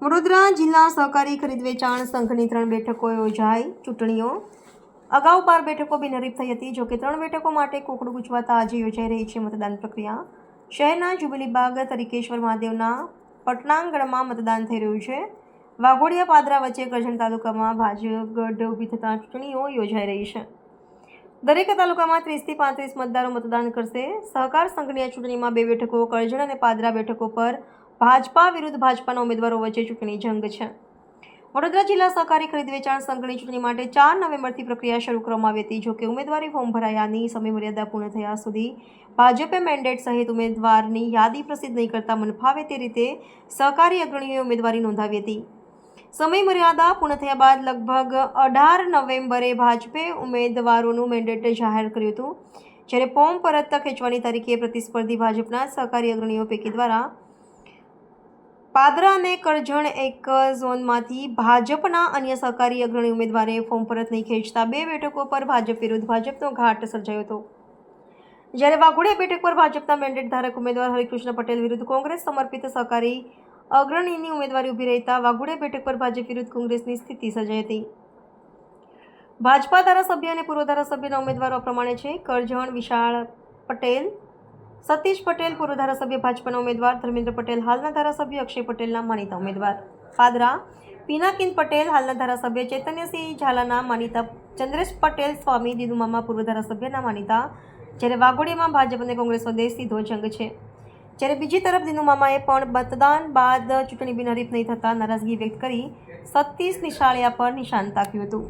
વડોદરા જિલ્લા સહકારી ખરીદ વેચાણ સંઘની 3 બેઠકો યોજાઈ. ચૂંટણીઓ અગાઉ 12 બેઠકો બિનહરીફ થઈ હતી. જોકે 3 બેઠકો માટે કોકડું ગુંચવાતા આજે યોજાઈ રહી છે મતદાન પ્રક્રિયા. શહેરના જુબલી બાગ તરીકેશ્વર મહાદેવના પટનાંગણમાં મતદાન થઈ રહ્યું છે. વાઘોડિયા પાદરા વચ્ચે કરજણ તાલુકામાં ભાજગઢ ઊભી થતાં ચૂંટણીઓ યોજાઈ રહી છે. દરેક તાલુકામાં 30 થી 35 મતદારો મતદાન કરશે. સહકાર સંઘની આ ચૂંટણીમાં 2 બેઠકો કરજણ અને પાદરા બેઠકો પર ભાજપા વિરુદ્ધ ભાજપાના ઉમેદવારો વચ્ચે ચૂંટણી જંગ છે. વડોદરા જિલ્લા સહકારી ખરીદ વેચાણ સંઘની ચૂંટણી માટે 4 નવેમ્બરથી પ્રક્રિયા શરૂ કરવામાં આવી હતી. જોકે ઉમેદવારી ફોર્મ ભરાયાની સમયમર્યાદા પૂર્ણ થયા સુધી ભાજપે મેન્ડેટ સહિત ઉમેદવારની યાદી પ્રસિદ્ધ નહીં કરતા મનફાવે તે રીતે સહકારી અગ્રણીઓએ ઉમેદવારી નોંધાવી હતી. સમયમર્યાદા પૂર્ણ થયા બાદ લગભગ 18 નવેમ્બરે ભાજપે ઉમેદવારોનું મેન્ડેટ જાહેર કર્યું હતું. જ્યારે ફોર્મ પરત ખેંચવાની તારીખે પ્રતિસ્પર્ધી ભાજપના સહકારી અગ્રણીઓ પૈકી દ્વારા પાદરા અને કરજણ એક ઝોનમાંથી ભાજપના અન્ય સહકારી અગ્રણી ઉમેદવારે ફોર્મ પરત નહીં ખેંચતા 2 બેઠકો પર ભાજપ વિરુદ્ધ ભાજપનો ઘાટ સર્જાયો હતો. જ્યારે વાઘોડિયા બેઠક પર ભાજપના મેન્ડેટ ધારક ઉમેદવાર હરિકૃષ્ણ પટેલ વિરુદ્ધ કોંગ્રેસ સમર્પિત સહકારી અગ્રણીની ઉમેદવારી ઊભી રહેતા વાઘોડિયા બેઠક પર ભાજપ વિરુદ્ધ કોંગ્રેસની સ્થિતિ સર્જાઈ હતી. ભાજપા ધારાસભ્ય અને પૂર્વ ધારાસભ્યના ઉમેદવારો પ્રમાણે છે. કરજણ વિશાળ પટેલ, સતીશ પટેલ પૂર્વ ધારાસભ્ય ભાજપાના ઉમેદવાર, ધર્મેન્દ્ર પટેલ હાલના ધારાસભ્ય, અક્ષય પટેલના માનીતા ઉમેદવાર. પાદરા પિનાકિન પટેલ હાલના ધારાસભ્ય, ચૈતન્યસિંહ ઝાલાના માનીતા, ચંદ્રેશ પટેલ સ્વામી દિનુમામા પૂર્વ ધારાસભ્યના માનીતા. જ્યારે વાઘોડિયામાં ભાજપ અને કોંગ્રેસ વચ્ચે સીધો જંગ છે. જ્યારે બીજી તરફ દિનુમામાએ પણ મતદાન બાદ ચૂંટણી બિનહરીફ નહીં થતાં નારાજગી વ્યક્ત કરી સતીશ નિશાળિયા પર નિશાન તાક્યું હતું.